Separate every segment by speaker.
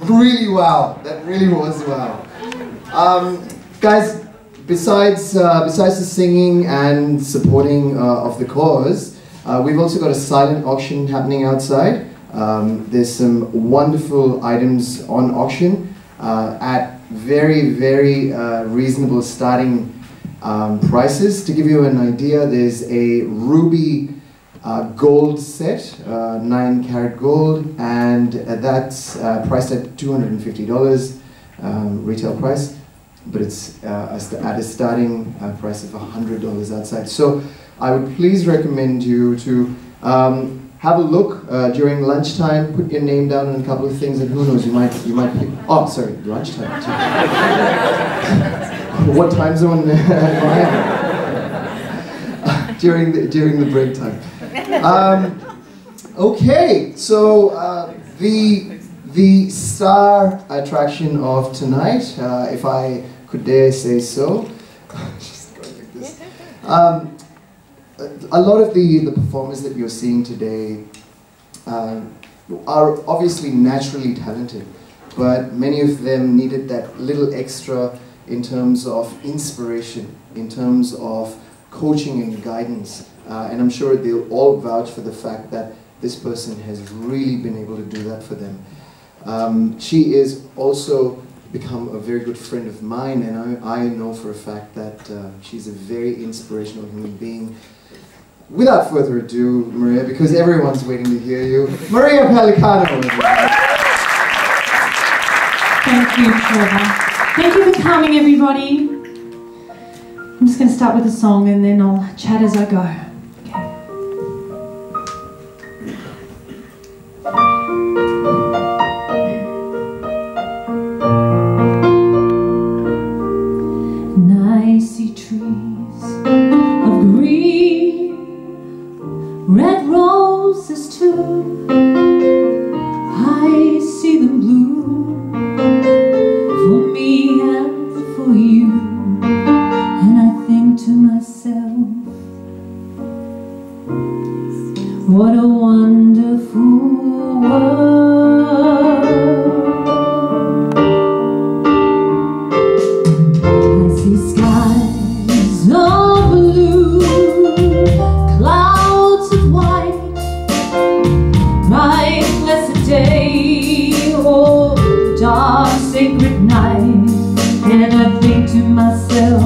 Speaker 1: Really wow. That really was wow. Guys, besides the singing and supporting of the cause, we've also got a silent auction happening outside. There's some wonderful items on auction at very, very reasonable starting prices. To give you an idea, there's a ruby gold set, 9 karat gold, and that's priced at $250 retail price, but it's at a starting price of $100 outside. So I would please recommend you to have a look during lunchtime, put your name down on a couple of things, and who knows, you might pick, oh sorry, lunchtime. What time zone am I? During the break time. Okay, so the star attraction of tonight, if I could dare say so, just going like this. A lot of the performers that you're seeing today are obviously naturally talented, but many of them needed that little extra in terms of inspiration, in terms of coaching and guidance. And I'm sure they'll all vouch for the fact that this person has really been able to do that for them. She is also become a very good friend of mine, and I know for a fact that she's a very inspirational human being. Without further ado, Maria, because everyone's waiting to hear you, Maria Pellicano.
Speaker 2: Thank you, Trevor. Thank you for coming, everybody. I'm just going to start with a song and then I'll chat as I go. And I see trees of green, red roses too. I see them bloom for me and for you. And I think to myself, what a wonderful world. I see skies of blue, clouds of white, bright blessed day, or dark sacred night. And I think to myself,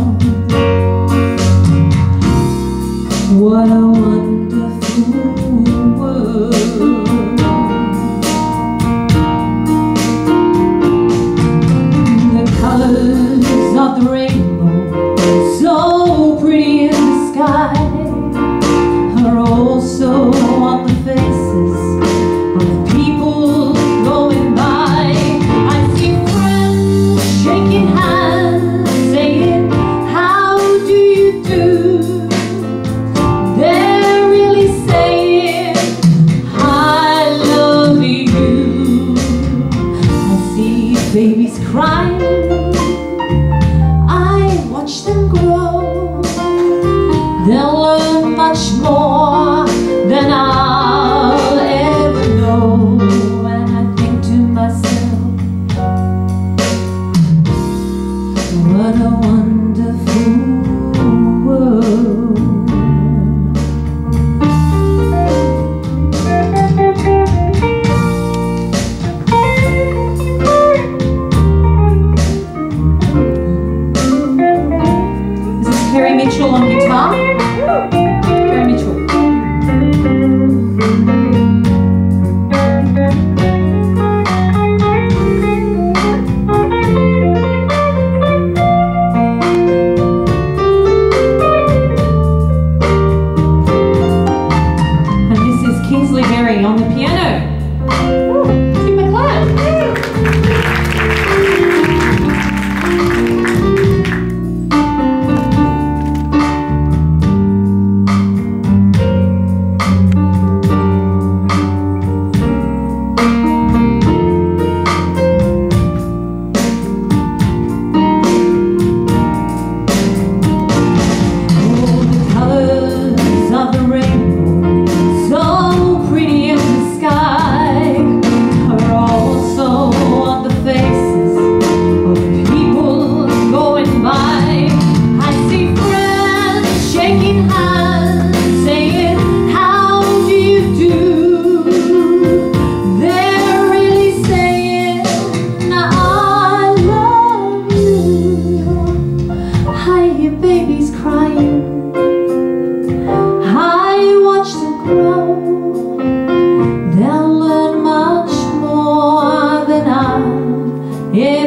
Speaker 2: what a wonderful world. The colors of the rainbow, so pretty in the sky, are also on the faces of the people going by. I see friends shaking hands, saying, how do you do? They're really saying, I love you. I see babies crying, I watch them grow. They'll learn much more than I'll ever know. And I think to myself, what a wonderful world. This is Carrie Mitchell on guitar.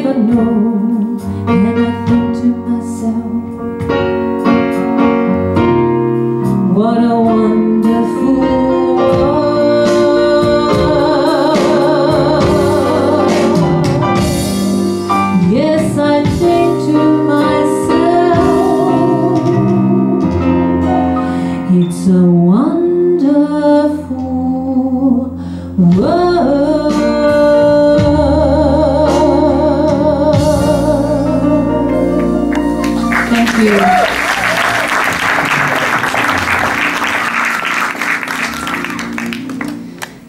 Speaker 2: ever know. And I think to myself, what a wonderful world. Yes, I think to myself, it's a wonderful world. Thank you.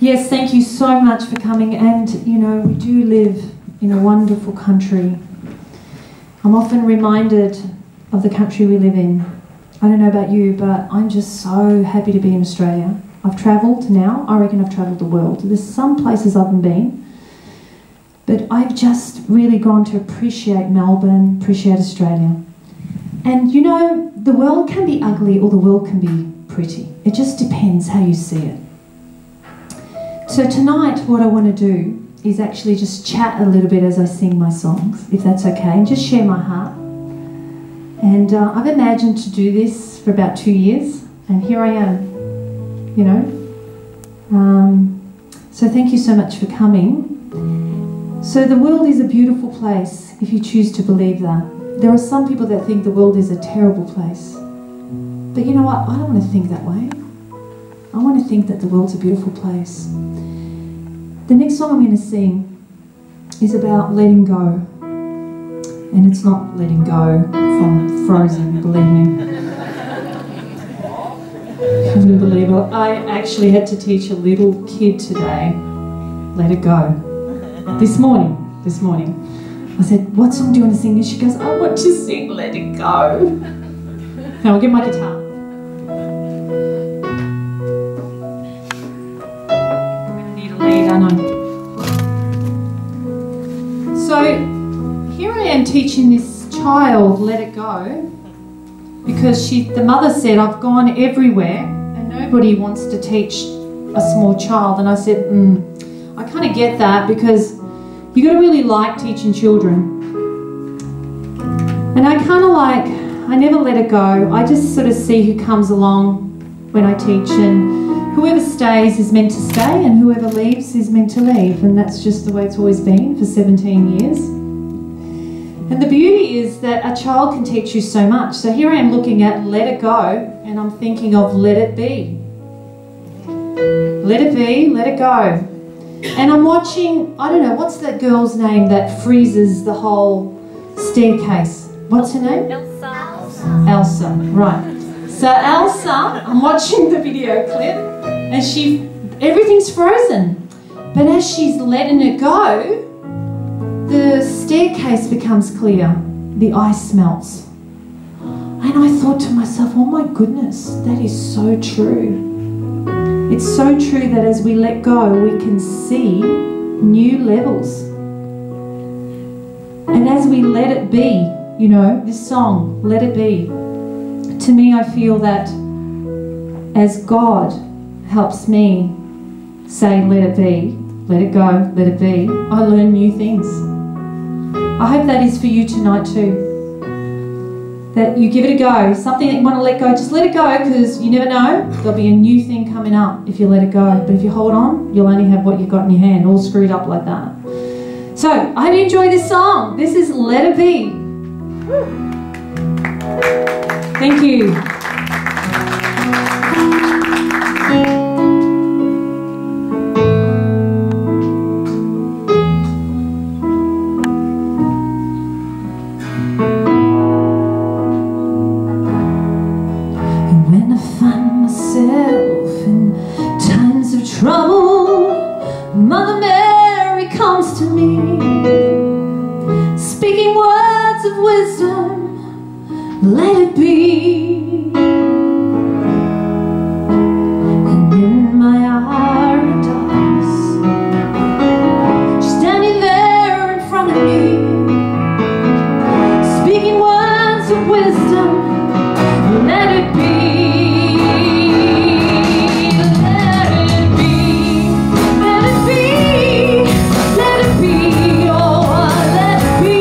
Speaker 2: Yes, thank you so much for coming. And, you know, we do live in a wonderful country. I'm often reminded of the country we live in. I don't know about you, but I'm just so happy to be in Australia. I've travelled now. I reckon I've travelled the world. There's some places I haven't been, but I've just really gone to appreciate Melbourne, appreciate Australia. And, you know, the world can be ugly or the world can be pretty. It just depends how you see it. So tonight what I want to do is actually just chat a little bit as I sing my songs, if that's okay, and just share my heart. And I've imagined to do this for about 2 years, and here I am, you know. So thank you so much for coming. So the world is a beautiful place if you choose to believe that. There are some people that think the world is a terrible place. But you know what? I don't want to think that way. I want to think that the world's a beautiful place. The next song I'm going to sing is about letting go. And it's not letting go from Frozen, believe me. I couldn't believe it. I actually had to teach a little kid today, let it go. This morning. I said, what song do you want to sing? And she goes, I want to sing Let It Go. Now I'll get my guitar. I know. So here I am teaching this child let it go because the mother said, I've gone everywhere and nobody wants to teach a small child. And I said, I kind of get that because you got to really like teaching children. And I kind of I never let it go. I just sort of see who comes along when I teach, and whoever stays is meant to stay and whoever leaves is meant to leave, and that's just the way it's always been for 17 years. And the beauty is that a child can teach you so much. So here I am looking at let it go, and I'm thinking of let it be. Let it be, let it go. And I'm watching, I don't know, what's that girl's name that freezes the whole staircase? What's her name? Elsa, right. So Elsa, I'm watching the video clip, and everything's frozen. But as she's letting it go, the staircase becomes clear. The ice melts. And I thought to myself, oh my goodness, that is so true. It's so true that as we let go, we can see new levels. And as we let it be, you know, this song, Let It Be, to me, I feel that as God helps me say, let it be, let it go, let it be, I learn new things. I hope that is for you tonight too. That you give it a go. Something that you want to let go, just let it go, because you never know, there'll be a new thing coming up if you let it go. But if you hold on, you'll only have what you've got in your hand, all screwed up like that. So, I hope you enjoy this song. This is Let It Be. Thank you. When I find myself in times of trouble, Mother Mary comes to me, speaking words of wisdom. Let it be. And in my hour of darkness, she's standing there in front of me, speaking words of wisdom. Let it be. Let it be. Let it be. Let it be. Oh, let it be.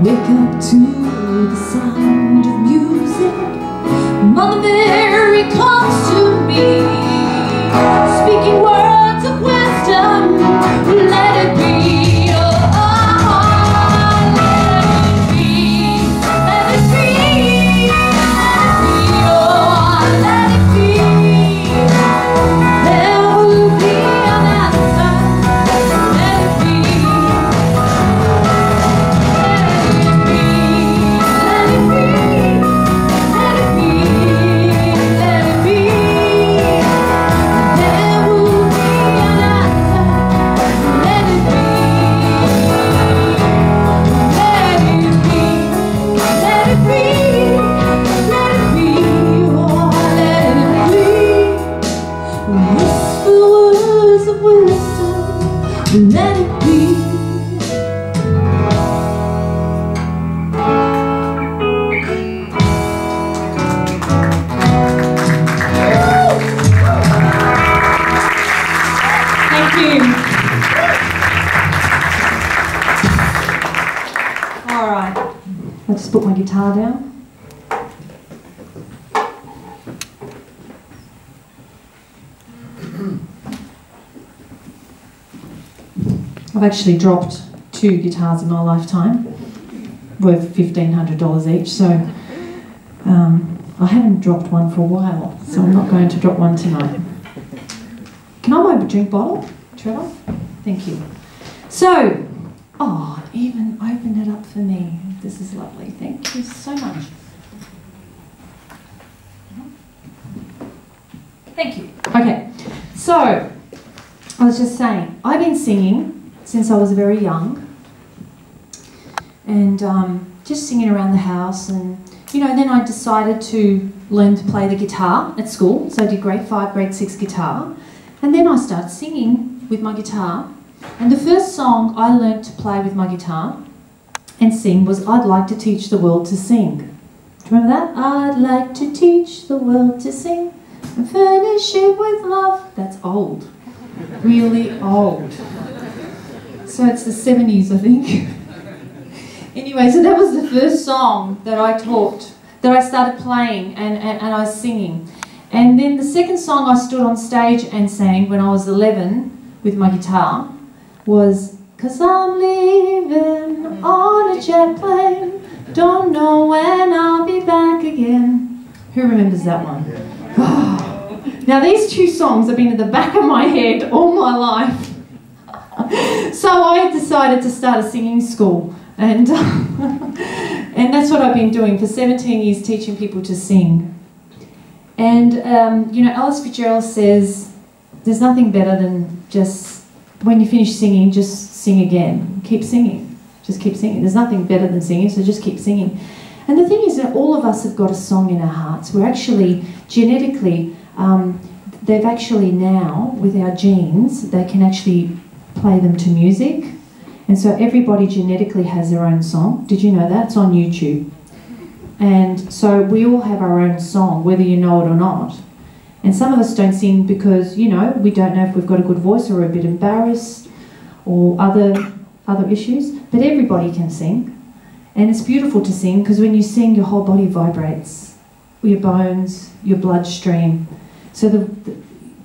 Speaker 2: wake up to the sound of music. Mother Mary comes to me, speaking words of wisdom. Let it be. Let it be. Thank you. All right. I'll just put my guitar down. I've actually dropped 2 guitars in my lifetime, worth $1,500 each, so I haven't dropped one for a while, so I'm not going to drop one tonight. Can I buy a drink bottle, Trevor? Thank you. So, oh, even opened it up for me. This is lovely. Thank you so much. Thank you. Okay, so I was just saying, I've been singing since I was very young, and just singing around the house, and then I decided to learn to play the guitar at school. So I did grade 5, grade 6 guitar, and then I started singing with my guitar. And the first song I learned to play with my guitar and sing was "I'd Like to Teach the World to Sing." Do you remember that? I'd like to teach the world to sing and furnish it with love. That's old, really old. So it's the 70s, I think. Anyway, so that was the first song that I started playing and I was singing. And then the second song I stood on stage and sang when I was 11 with my guitar was "'Cause I'm leaving on a jet plane, don't know when I'll be back again." Who remembers that one? Now these 2 songs have been at the back of my head all my life. So I decided to start a singing school, and that's what I've been doing for 17 years, teaching people to sing. And Alice Fitzgerald says there's nothing better than just, when you finish singing, just sing again. Keep singing. Just keep singing. There's nothing better than singing, so just keep singing. And the thing is that all of us have got a song in our hearts. We're actually genetically, they've actually now, with our genes, they can actually play them to music. And so everybody genetically has their own song. Did you know that? It's on YouTube. And so we all have our own song, whether you know it or not. And some of us don't sing because, we don't know if we've got a good voice, or we're a bit embarrassed, or other issues. But everybody can sing. And it's beautiful to sing, because when you sing, your whole body vibrates. Your bones, your bloodstream. So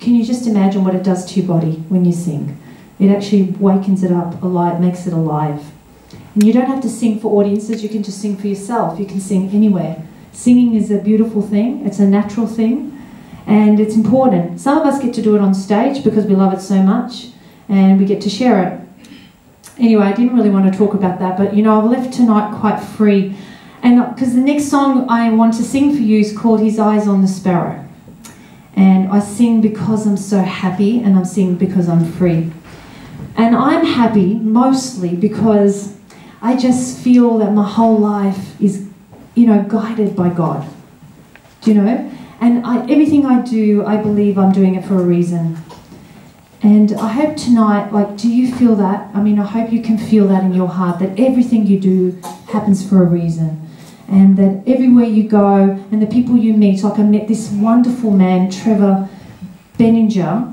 Speaker 2: can you just imagine what it does to your body when you sing? It actually wakens it up, alive, makes it alive. And you don't have to sing for audiences, you can just sing for yourself. You can sing anywhere. Singing is a beautiful thing, it's a natural thing, and it's important. Some of us get to do it on stage because we love it so much, and we get to share it. Anyway, I didn't really want to talk about that, but I've left tonight quite free. And because the next song I want to sing for you is called "His Eyes on the Sparrow." And I sing because I'm so happy, and I'm singing because I'm free. And I'm happy mostly because I just feel that my whole life is, guided by God. Do you know? And everything I do, I believe I'm doing it for a reason. And I hope tonight, do you feel that? I hope you can feel that in your heart, that everything you do happens for a reason. And that everywhere you go, and the people you meet, I met this wonderful man, Trevor Benninger.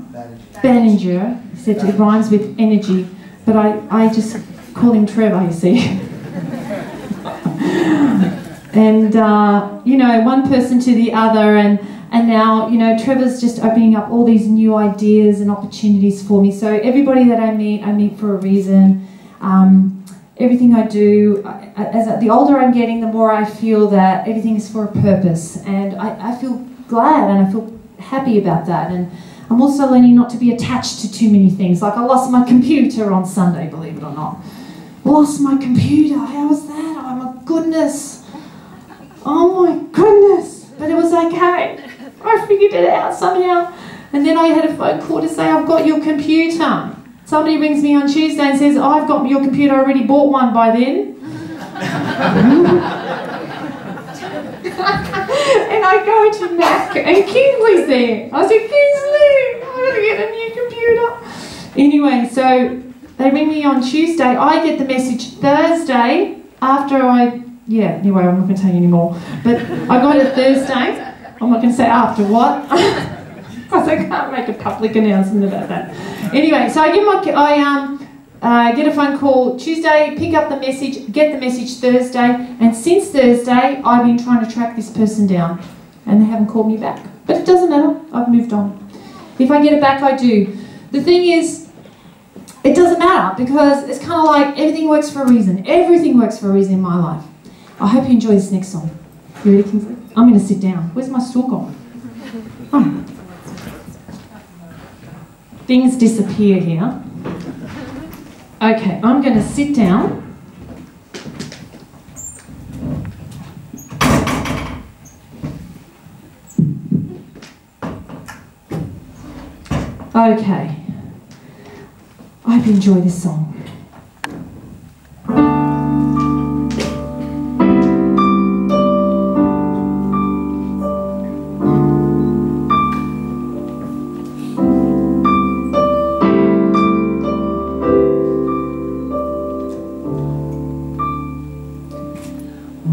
Speaker 2: He said it rhymes with energy, but I just call him Trevor, you see. And, you know, one person to the other, and now, you know, Trevor's just opening up all these new ideas and opportunities for me. So everybody that I meet for a reason. Everything I do, the older I'm getting, the more I feel that everything is for a purpose. And I feel glad and I feel happy about that. And I'm also learning not to be attached to too many things. Like I lost my computer on Sunday, believe it or not. Lost my computer. How was that? Oh my goodness. Oh my goodness. But it was okay. I figured it out somehow. And then I had a phone call to say, I've got your computer. Somebody rings me on Tuesday and says, I've got your computer, I already bought one by then. And I go to Mac and Kingsley's there. I said, Kingsley, I'm going to get a new computer. Anyway, so they ring me on Tuesday. I get the message Thursday after anyway, I'm not going to tell you anymore. But I got it Thursday. I'm not going to say after what. Because I can't make a public announcement about that. Anyway, so I get a phone call Tuesday, pick up the message, get the message Thursday, and since Thursday, I've been trying to track this person down, and they haven't called me back. But it doesn't matter, I've moved on. If I get it back, I do. The thing is, it doesn't matter, because it's kind of like everything works for a reason. Everything works for a reason in my life. I hope you enjoy this next song. You ready, Kingsley? I'm going to sit down. Where's my stool gone? Oh. Things disappear here. Okay, I'm going to sit down. Okay. I hope you enjoy this song.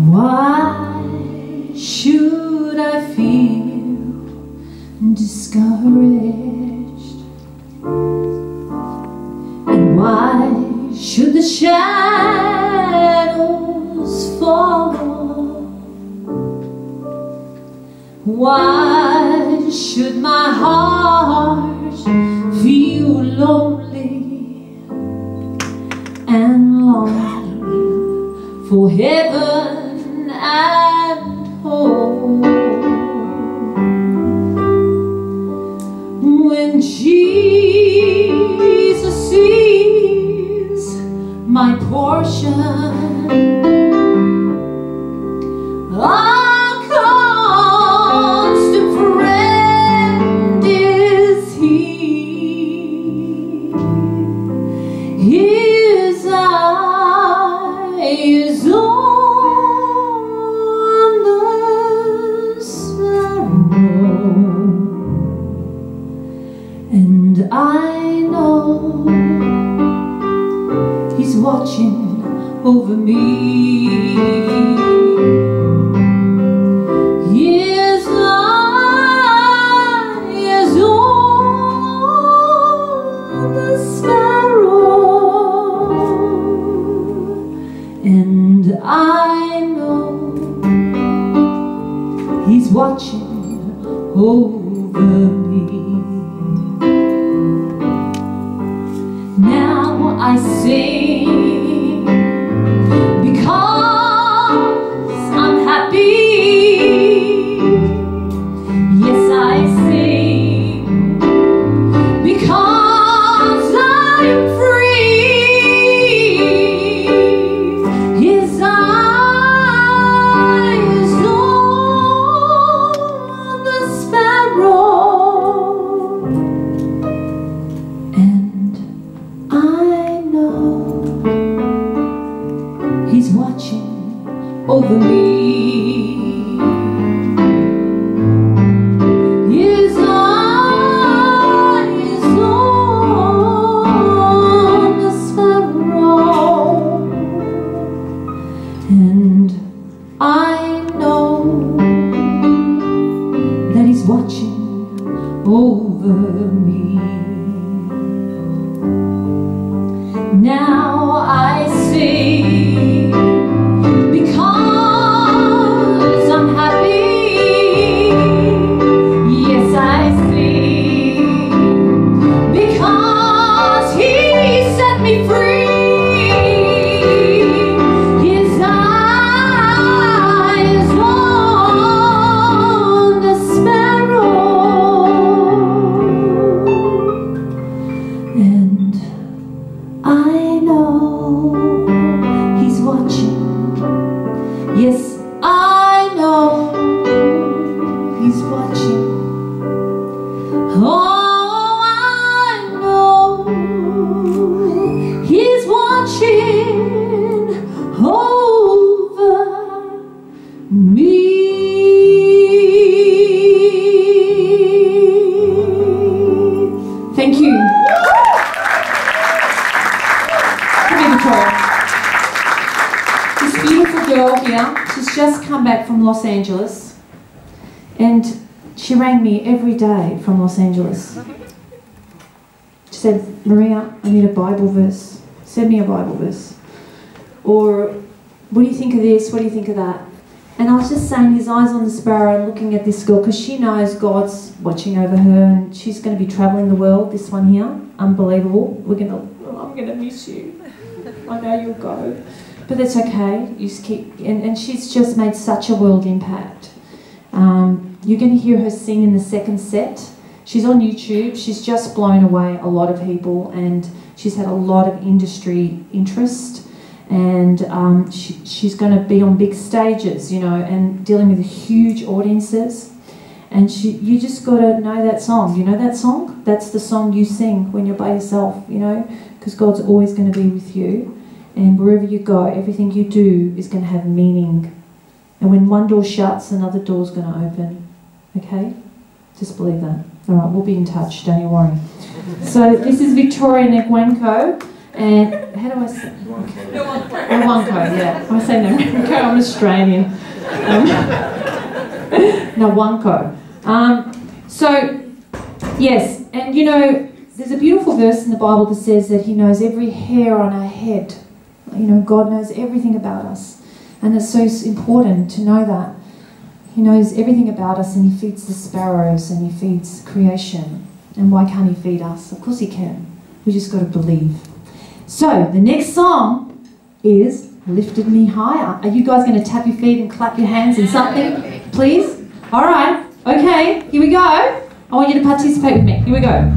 Speaker 2: Why should I feel discouraged? And why should the shadows fall? Why should my heart feel lonely and long for heaven and home, when Jesus is my portion? A constant friend is He. His eye is on and I know He's watching over me. His eye is on the sparrow, and I know He's watching over me. Now I sing because I'm happy. Yes, I sing because I'm free. His eyes on the sparrow, and I know He's watching over me. His eyes on the sparrow, and I know that He's watching over me. Now I sing because Yes, I know he's watching. Oh, I know he's watching over me. Thank you. Come here, Victoria. This beautiful girl here, she's just come back from Los Angeles, and she rang me every day from Los Angeles. She said, Maria, I need a Bible verse. Send me a Bible verse. Or, what do you think of this? What do you think of that? And I was just saying, his eyes on the sparrow, and looking at this girl, because she knows God's watching over her, and she's going to be travelling the world, this one here. Unbelievable. I'm going to miss you. I know you'll go. But that's okay. You just keep, and she's just made such a world impact. You're going to hear her sing in the second set. She's on YouTube. She's just blown away a lot of people, and she's had a lot of industry interest. And she's going to be on big stages, you know, and dealing with huge audiences. And you just got to know that song. You know that song? That's the song you sing when you're by yourself, you know, because God's always going to be with you. And wherever you go, everything you do is going to have meaning. And when one door shuts, another door's going to open. Okay? Just believe that. All right, we'll be in touch. Don't you worry. So this is Victoria Negwenko. And how do I say? Negwenko, yeah. I say Negwenko, I'm Australian. Negwenko. So, yes, and you know, there's a beautiful verse in the Bible that says that He knows every hair on our head. You know, God knows everything about us. And it's so important to know that. He knows everything about us, and He feeds the sparrows, and He feeds creation. And why can't He feed us? Of course He can. We just got to believe. So, the next song is Lifted Me Higher. Are you guys going to tap your feet and clap your hands and something? Please? All right. Okay, here we go. I want you to participate with me. Here we go.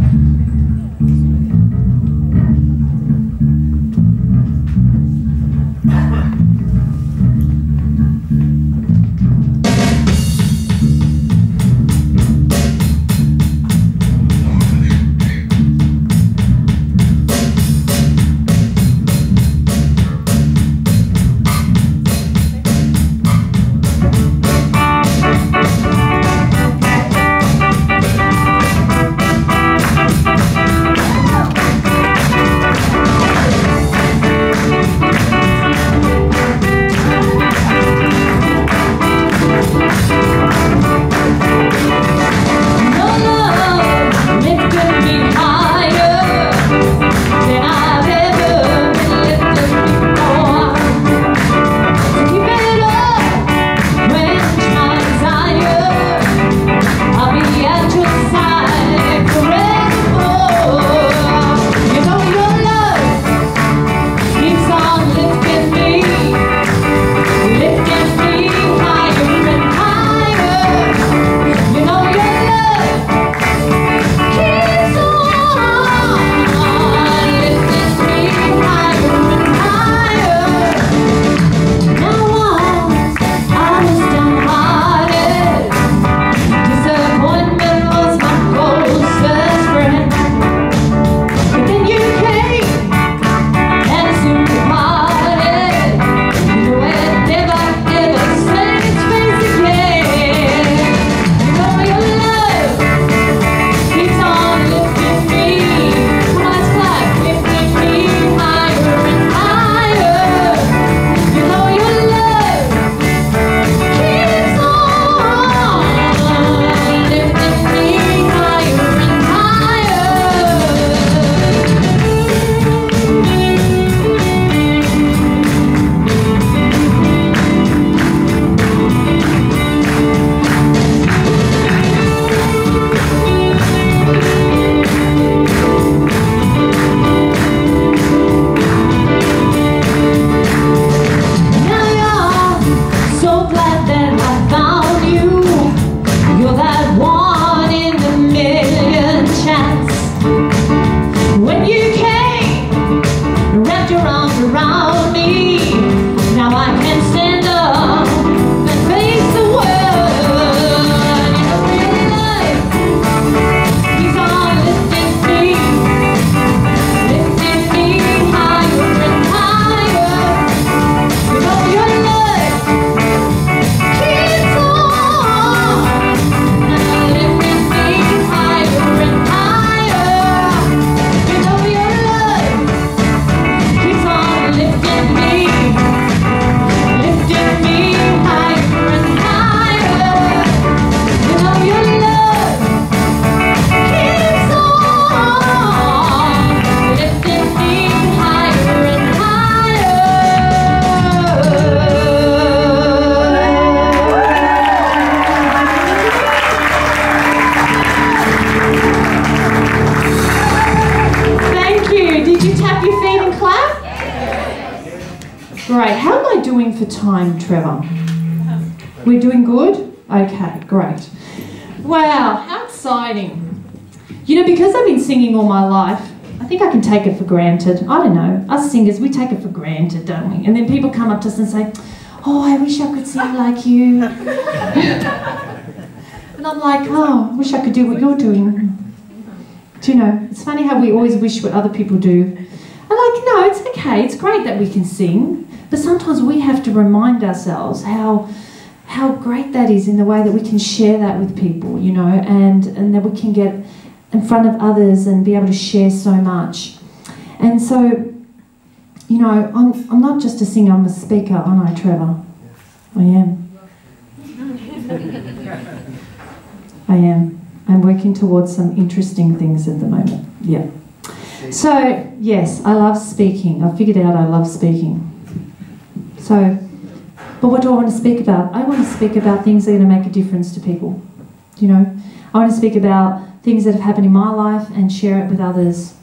Speaker 2: time, Trevor? We're doing good? Okay, great. Wow, how exciting. You know, because I've been singing all my life, I think I can take it for granted. I don't know, us singers, we take it for granted, don't we? And then people come up to us and say, oh, I wish I could sing like you. And I'm like, oh, I wish I could do what you're doing. Do you know, it's funny how we always wish what other people do. I'm like, no, it's okay, it's great that we can sing, but sometimes we have to remind ourselves how great that is in the way that we can share that with people, you know, and that we can get in front of others and be able to share so much. And so, you know, I'm not just a singer, I'm a speaker, aren't I, Trevor? I am. I am. I'm working towards some interesting things at the moment. Yeah. So, yes, I love speaking. I figured out I love speaking. So, but what do I want to speak about? I want to speak about things that are going to make a difference to people. You know, I want to speak about things that have happened in my life and share it with others.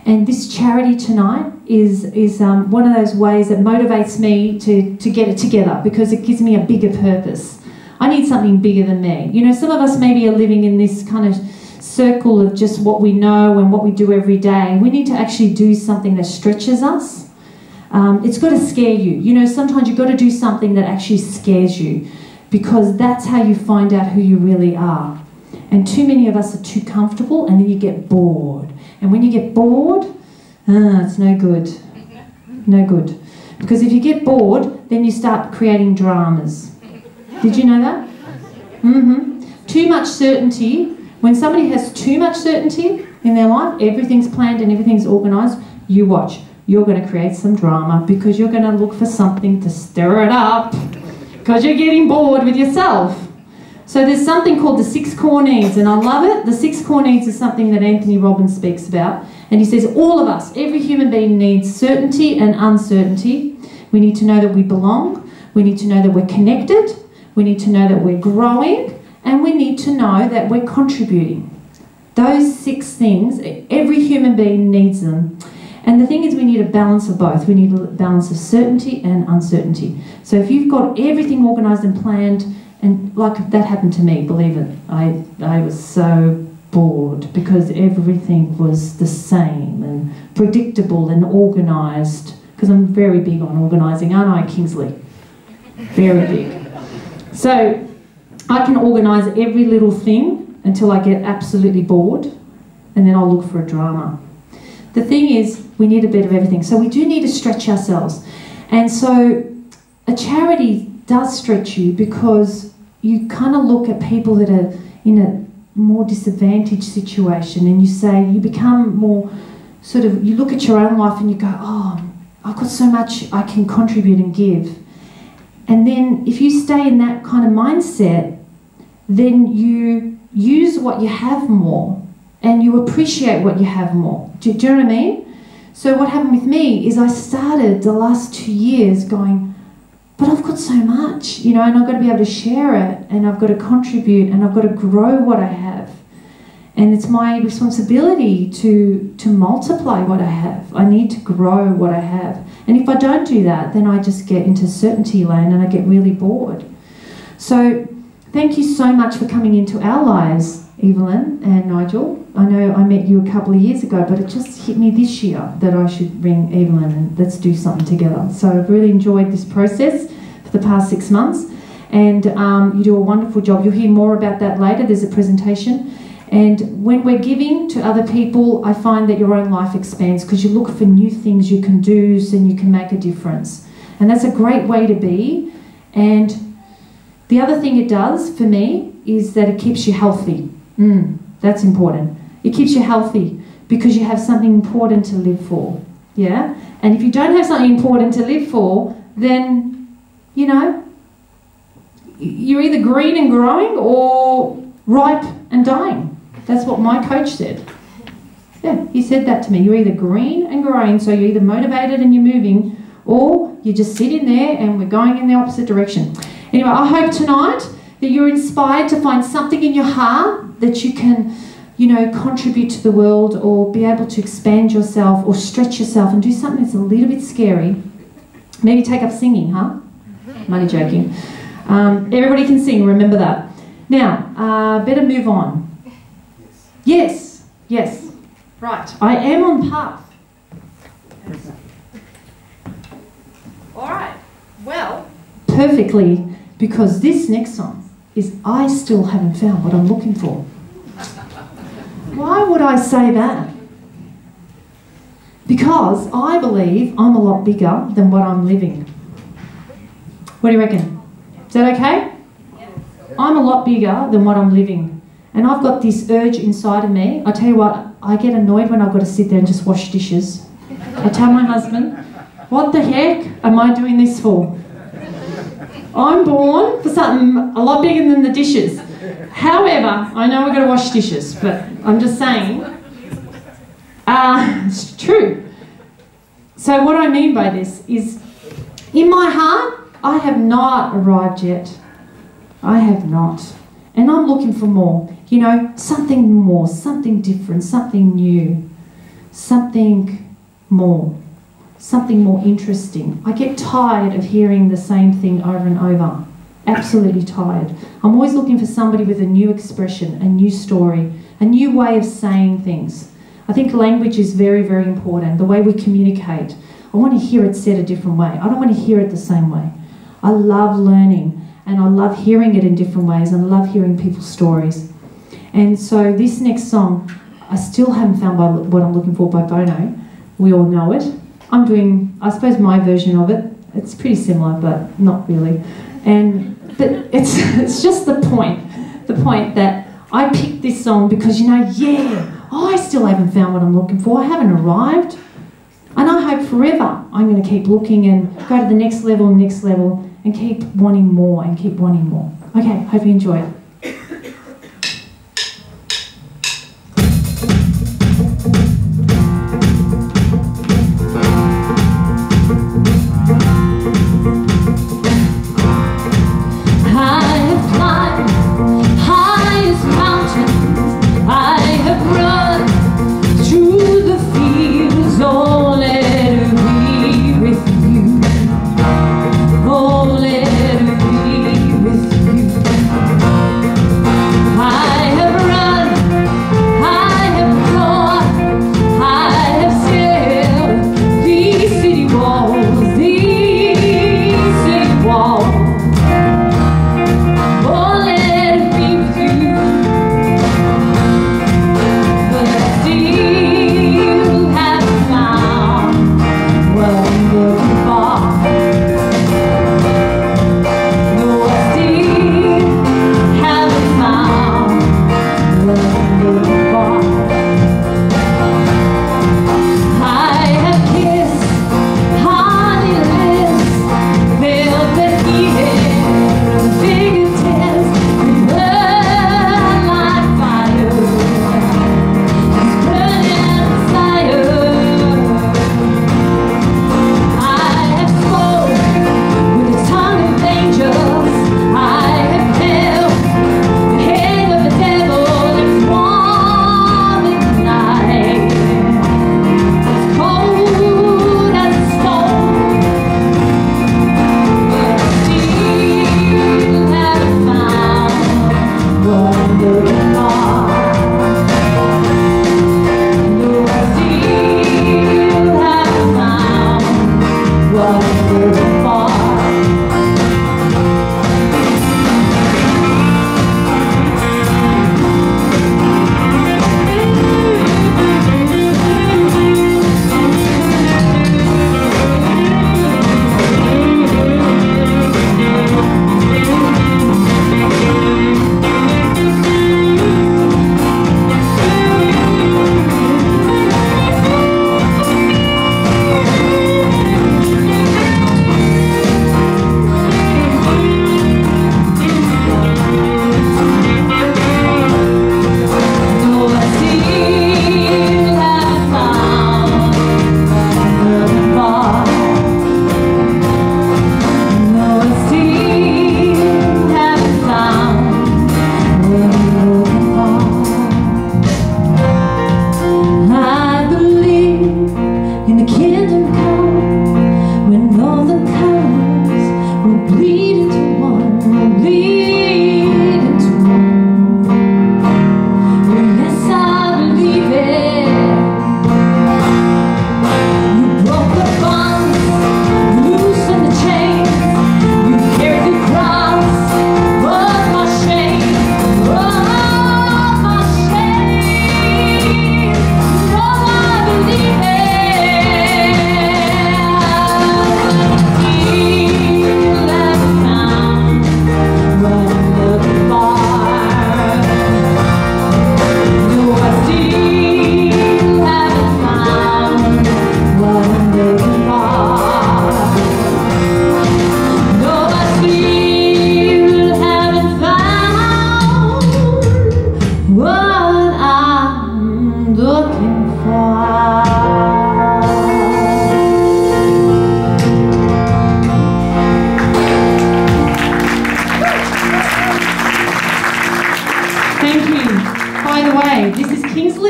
Speaker 2: And this charity tonight is one of those ways that motivates me to get it together, because it gives me a bigger purpose. I need something bigger than me. You know, some of us maybe are living in this kind of circle of just what we know and what we do every day. We need to actually do something that stretches us. It's got to scare you. You know, sometimes you've got to do something that actually scares you, because that's how you find out who you really are. And too many of us are too comfortable, and then you get bored. And when you get bored, it's no good. No good. Because if you get bored, then you start creating dramas. Did you know that? Too much certainty. When somebody has too much certainty in their life, everything's planned and everything's organised, you watch. You're going to create some drama, because you're going to look for something to stir it up, because you're getting bored with yourself. So there's something called the 6 core needs, and I love it. The 6 core needs is something that Anthony Robbins speaks about. And he says all of us, every human being, needs certainty and uncertainty. We need to know that we belong. We need to know that we're connected. We need to know that we're growing. And we need to know that we're contributing. Those 6 things, every human being needs them. And the thing is, we need a balance of both. We need a balance of certainty and uncertainty. So if you've got everything organised and planned, and like that happened to me, believe it, I was so bored because everything was the same and predictable and organised, because I'm very big on organising, aren't I, Kingsley? Very big. So I can organise every little thing until I get absolutely bored, and then I'll look for a drama. The thing is, we need a bit of everything. So we do need to stretch ourselves. And so a charity does stretch you, because you kind of look at people that are in a more disadvantaged situation, and you say, you become more sort of, you look at your own life and you go, oh, I've got so much I can contribute and give. And then if you stay in that kind of mindset, then you use what you have more, and you appreciate what you have more. Do you know what I mean? So what happened with me is I started the last 2 years going, but I've got so much, you know, and I've got to be able to share it, and I've got to contribute, and I've got to grow what I have. And it's my responsibility to multiply what I have. I need to grow what I have. And if I don't do that, then I just get into certainty land and I get really bored. So thank you so much for coming into our lives, Evelyn and Nigel. I know I met you a couple of years ago, but it just hit me this year that I should ring Evelyn and let's do something together. So I've really enjoyed this process for the past 6 months, and you do a wonderful job. You'll hear more about that later. There's a presentation. And when we're giving to other people, I find that your own life expands, because you look for new things you can do so you can make a difference. And that's a great way to be. And the other thing it does for me is that it keeps you healthy. That's important. It keeps you healthy because you have something important to live for. Yeah? And if you don't have something important to live for, then, you know, you're either green and growing or ripe and dying. That's what my coach said. Yeah, he said that to me. You're either green and growing, so you're either motivated and you're moving, or you just sit in there and we're going in the opposite direction. Anyway, I hope tonight that you're inspired to find something in your heart that you can, you know, contribute to the world, or be able to expand yourself or stretch yourself and do something that's a little bit scary. Maybe take up singing, huh? I'm only joking. Everybody can sing, remember that. Now, better move on. Yes, yes. Right, I am on path. All right, well, perfectly, because this next song is I Still Haven't Found What I'm Looking For. Why would I say that? Because I believe I'm a lot bigger than what I'm living. What do you reckon? Is that okay? I'm a lot bigger than what I'm living. And I've got this urge inside of me. I tell you what, I get annoyed when I've got to sit there and just wash dishes. I tell my husband, what the heck am I doing this for? I'm born for something a lot bigger than the dishes. However, I know we've got to wash dishes, but I'm just saying, it's true. So what I mean by this is, in my heart, I have not arrived yet. I have not. And I'm looking for more. You know, something more, something different, something new, something more interesting. I get tired of hearing the same thing over and over. Absolutely tired. I'm always looking for somebody with a new expression, a new story, a new way of saying things. I think language is very, very important. The way we communicate. I want to hear it said a different way. I don't want to hear it the same way. I love learning and I love hearing it in different ways and I love hearing people's stories. And so this next song, I still haven't found what I'm looking for by Bono. We all know it. I'm doing, I suppose, my version of it. It's pretty similar, but not really. But it's just the point that I picked this song because, you know, I still haven't found what I'm looking for. I haven't arrived. And I hope forever I'm going to keep looking and go to the next level and keep wanting more and keep wanting more. Okay, hope you enjoy it.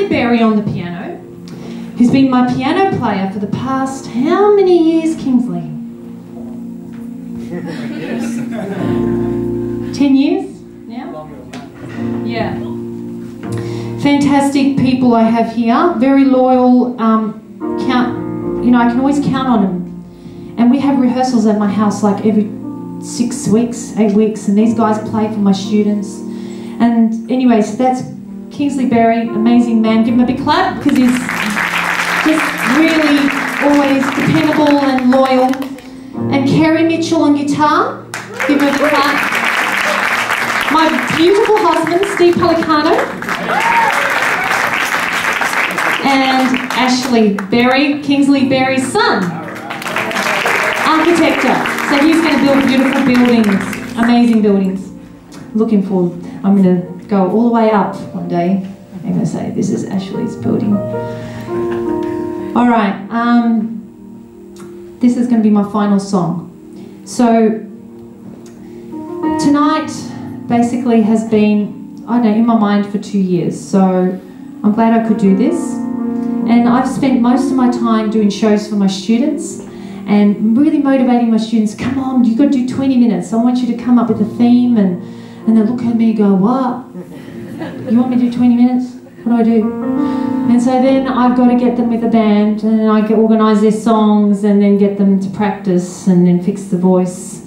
Speaker 2: Kingsley Berry on the piano, who's been my piano player for the past, how many years, Kingsley? 10 years now? Yeah. Fantastic people I have here, very loyal, I can always count on them. And we have rehearsals at my house like every 6 weeks, 8 weeks, and these guys play for my students. And anyway, so that's Kingsley Berry, amazing man. Give him a big clap because he's just really always dependable and loyal. And Kerry Mitchell on guitar, give him a big clap. My beautiful husband, Steve Pellicano. And Ashley Berry, Kingsley Berry's son, architecture. So he's going to build beautiful buildings, amazing buildings. Looking forward. I'm going to go all the way up one day. I'm going to say, this is Ashley's building. All right. This is going to be my final song. So tonight basically has been, I don't know, in my mind for 2 years. So I'm glad I could do this. And I've spent most of my time doing shows for my students and really motivating my students. Come on, you've got to do 20 minutes. I want you to come up with a theme. And they look at me and go, what? You want me to do 20 minutes? What do I do? And so then I've got to get them with a band, and then I organise their songs and then get them to practice and then fix the voice,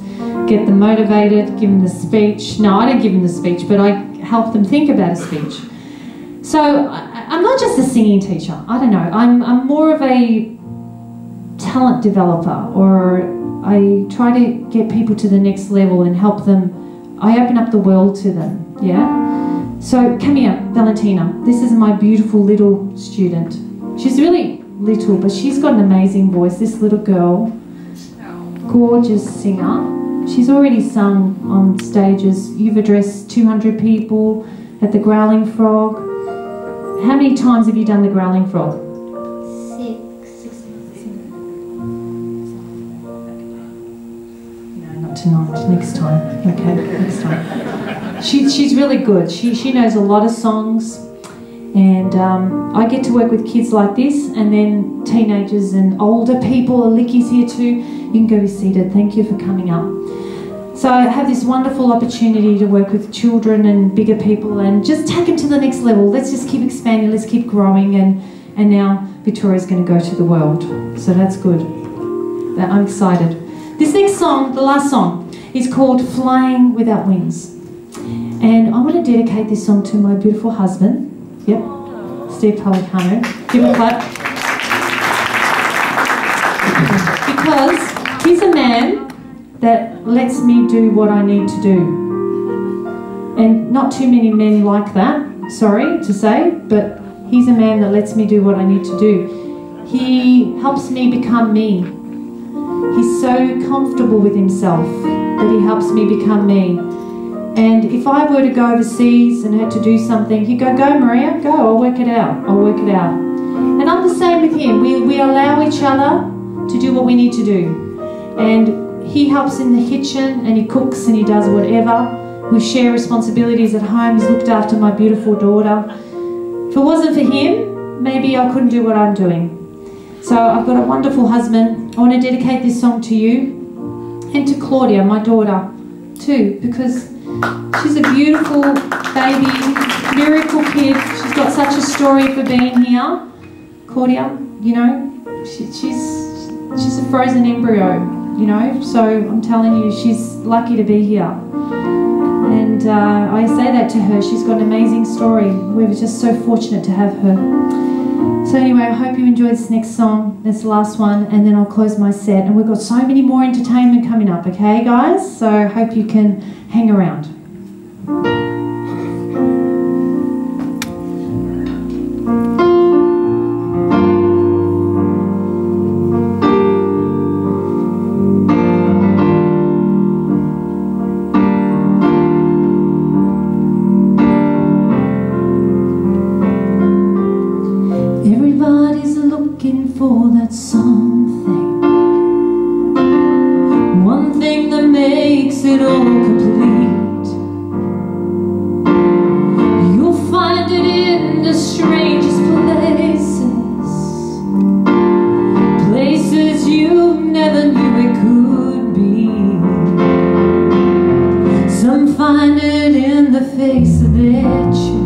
Speaker 2: get them motivated, give them the speech. No, I don't give them the speech, but I help them think about a speech. So I'm not just a singing teacher. I don't know. I'm more of a talent developer, or I try to get people to the next level and help them. I open up the world to them, yeah? So come here, Valentina. This is my beautiful little student. She's really little, but she's got an amazing voice. This little girl, gorgeous singer. She's already sung on stages. You've addressed 200 people at the Growling Frog. How many times have you done the Growling Frog?
Speaker 3: 6.
Speaker 2: No, not tonight. Next time. Okay, next time. She's really good. She knows a lot of songs, and I get to work with kids like this, and then teenagers and older people. Alicky's here too. You can go be seated. Thank you for coming up. So I have this wonderful opportunity to work with children and bigger people and just take them to the next level. Let's just keep expanding. Let's keep growing, and now Victoria's going to go to the world. So that's good. I'm excited. This next song, the last song, is called Flying Without Wings. And I want to dedicate this song to my beautiful husband. Yep, Steve Pellicano. Give him a clap. Because he's a man that lets me do what I need to do. And not too many men like that, sorry to say, but he's a man that lets me do what I need to do. He helps me become me. He's so comfortable with himself that he helps me become me. And if I were to go overseas and had to do something, he'd go, go Maria, go, I'll work it out, I'll work it out. And I'm the same with him. We allow each other to do what we need to do. And he helps in the kitchen, and he cooks, and he does whatever. We share responsibilities at home. He's looked after my beautiful daughter. If it wasn't for him, maybe I couldn't do what I'm doing. So I've got a wonderful husband. I want to dedicate this song to you and to Claudia, my daughter, too, because she's a beautiful baby, miracle kid. She's got such a story for being here. Claudia, you know, she's a frozen embryo, you know, so I'm telling you, she's lucky to be here. And I say that to her. She's got an amazing story. We're just so fortunate to have her. So anyway, I hope you enjoyed this next song. That's the last one, and then I'll close my set. And we've got so many more entertainment coming up, okay, guys? So I hope you can hang around. Everybody's looking for that something, one thing that makes it all complete. You'll find it in the strangest place. face of their tree.